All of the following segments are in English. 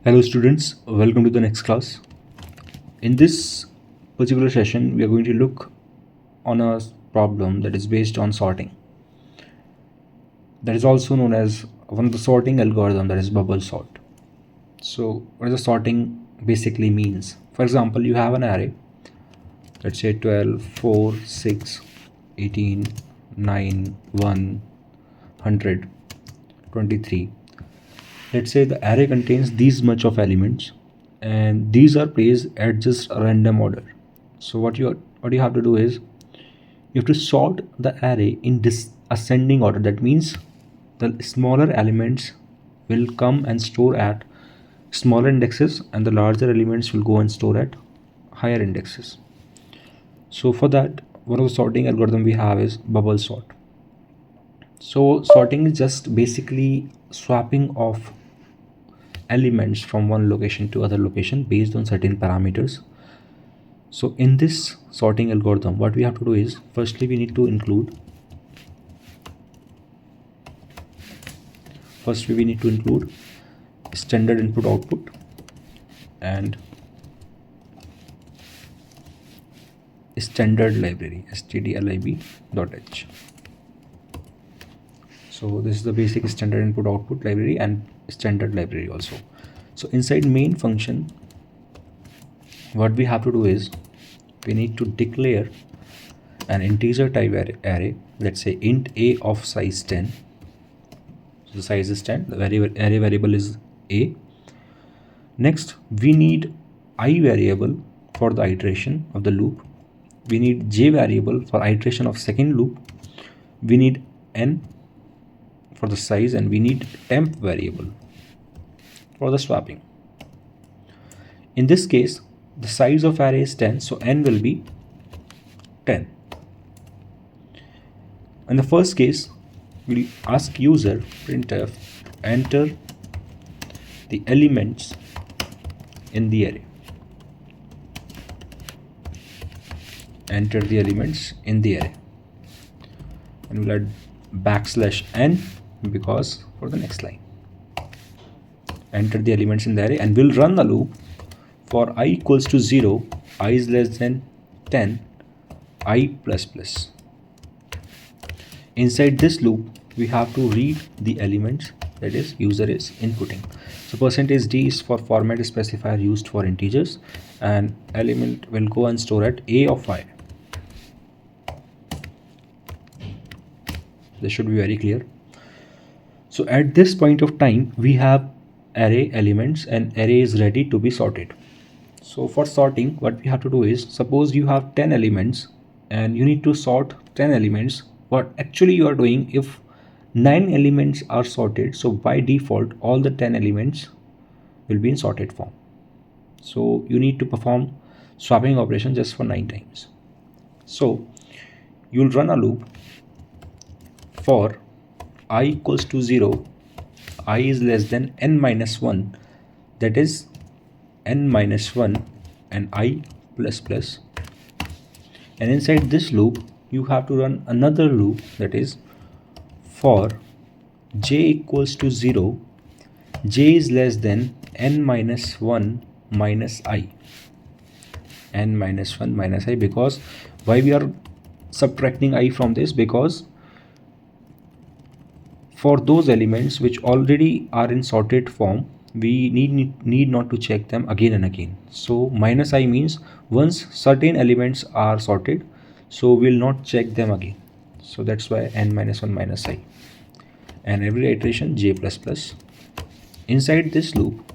Hello students, welcome to the next class. In this particular session, we are going to look on a problem that is based on sorting. That is also known as one of the sorting algorithm, that is bubble sort. So what does the sorting basically means? For example, you have an array, let's say 12, 4, 6, 18, 9, 1, 100, 23. Let's say the array contains these much of elements and these are placed at just a random order. So what you have to do is you have to sort the array in this ascending order. That means the smaller elements will come and store at smaller indexes and the larger elements will go and store at higher indexes. So for that, one of the sorting algorithm we have is bubble sort. So sorting is just basically swapping of elements from one location to other location based on certain parameters. So in this sorting algorithm, what we have to do is firstly we need to include standard input output and standard library stdlib.h. So this is the basic standard input output library and standard library also. So inside main function, what we have to do is we need to declare an integer type array, let's say int a of size 10. So the size is 10, the array variable is a. Next we need I variable for the iteration of the loop, we need j variable for iteration of second loop, we need n for the size, and we need temp variable for the swapping. In this case the size of array is 10, so n will be 10. In the first case, we'll ask user printf enter the elements in the array. Enter the elements in the array, and we'll add \n because for the next line. Enter the elements in the array, and we'll run the loop for I equals to 0, I is less than 10, I plus plus. Inside this loop, we have to read the elements that is user is inputting. So %d is for format specifier used for integers, and element will go and store at a of I. This should be very clear. So at this point of time, we have array elements and array is ready to be sorted. So for sorting, what we have to do is, suppose you have 10 elements and you need to sort 10 elements. What actually you are doing, if 9 elements are sorted, so by default all the 10 elements will be in sorted form. So you need to perform swapping operation just for 9 times. So you'll run a loop for I equals to 0, I is less than n minus 1, that is n minus 1 and I plus plus. And inside this loop, you have to run another loop, that is for j equals to 0, j is less than n minus 1 minus I. N minus 1 minus I, because why we are subtracting I from this? Because for those elements which already are in sorted form, we need not to check them again and again. So minus I means once certain elements are sorted, so we'll not check them again. So that's why n minus 1 minus I, and every iteration j plus plus. Inside this loop,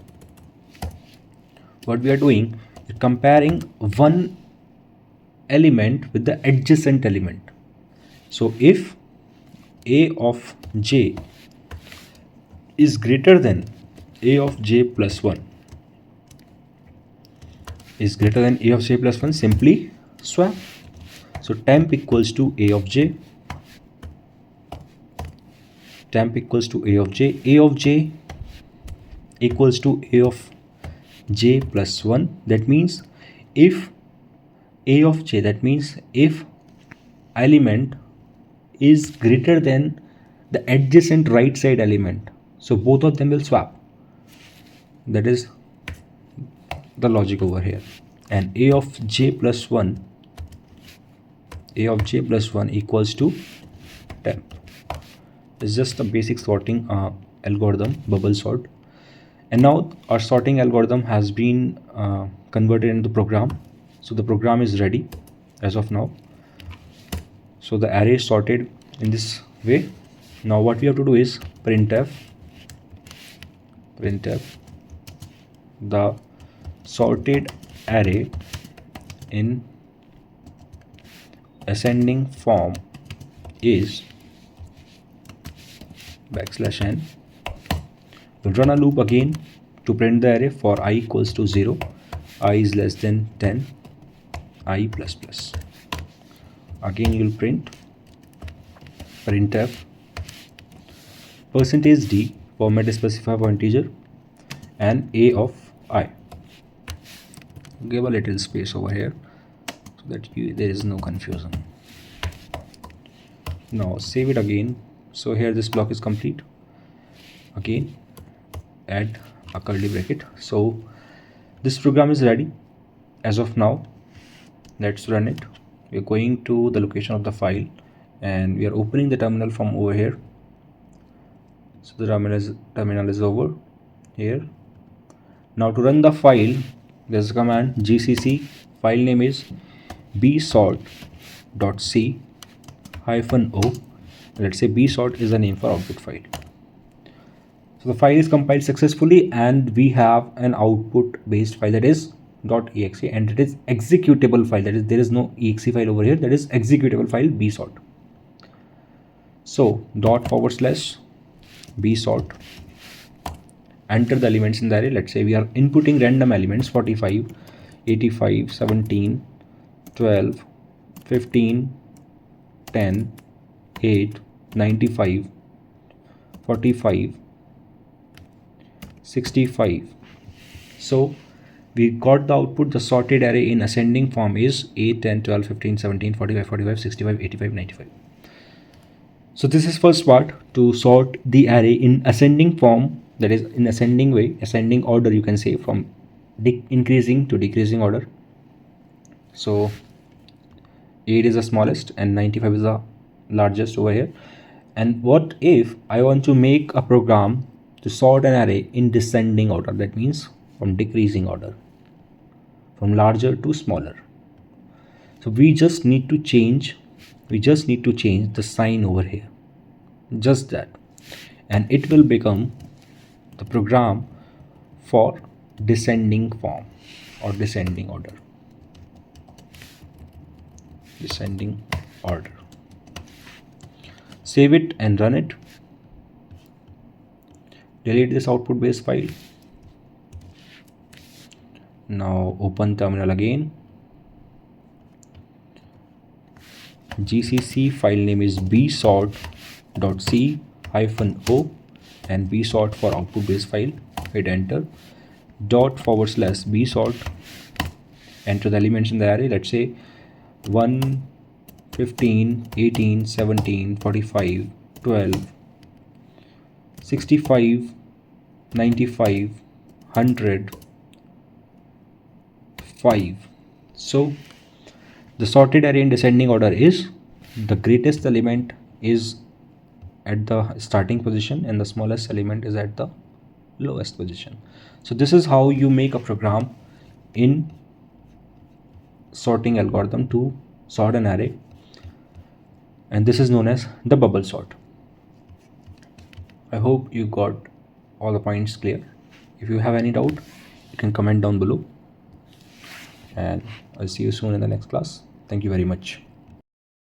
what we are doing is comparing one element with the adjacent element. So if a of j is greater than a of j plus 1, is greater than a of j plus 1, simply swap. So temp equals to a of j, temp equals to a of j equals to a of j plus 1. That means if a of j, that means if element is greater than the adjacent right side element, so both of them will swap. That is the logic over here. And a of j plus 1 equals to temp. It's just a basic sorting algorithm, bubble sort. And now our sorting algorithm has been converted into the program. So the program is ready as of now. So the array is sorted in this way. Now what we have to do is printf the sorted array in ascending form is \n. We'll run a loop again to print the array for I equals to 0, I is less than 10, I plus plus. Again you'll printf %d, format is specified for integer, and a of I. Give a little space over here so that there is no confusion. Now save it again. So here this block is complete. Again add a curly bracket. So this program is ready as of now. Let's run it. We are going to the location of the file and we are opening the terminal from over here. So the terminal is over here. Now to run the file, there's a command gcc, file name is bsort.c-o. Let's say bsort is the name for output file. So the file is compiled successfully and we have an output based file, that is .exe, and it is executable file, that is there is no exe file over here, that is executable file bsort. So ./bsort, enter the elements in the array. Let's say we are inputting random elements 45, 85, 17, 12, 15, 10, 8, 95, 45, 65. So we got the output. The sorted array in ascending form is 8, 10, 12, 15, 17, 45, 45, 65, 85, 95. So this is first part, to sort the array in ascending form, that is in ascending way, ascending order you can say, from increasing to decreasing order. So 8 is the smallest and 95 is the largest over here. And what if I want to make a program to sort an array in descending order, that means from decreasing order, from larger to smaller. So we just need to change the sign over here, just that, and it will become the program for descending form or descending order. Save it and run it. Delete this output based file. Now open terminal again. GCC file name is bsort.c-o and bsort for output base file. Hit enter. ./bsort, enter the elements in the array. Let's say 1, 15, 18, 17, 45, 12, 65, 95, 100, 5. So the sorted array in descending order is the greatest element is at the starting position and the smallest element is at the lowest position. So this is how you make a program in sorting algorithm to sort an array, and this is known as the bubble sort. I hope you got all the points clear. If you have any doubt, you can comment down below, and I'll see you soon in the next class. Thank you very much.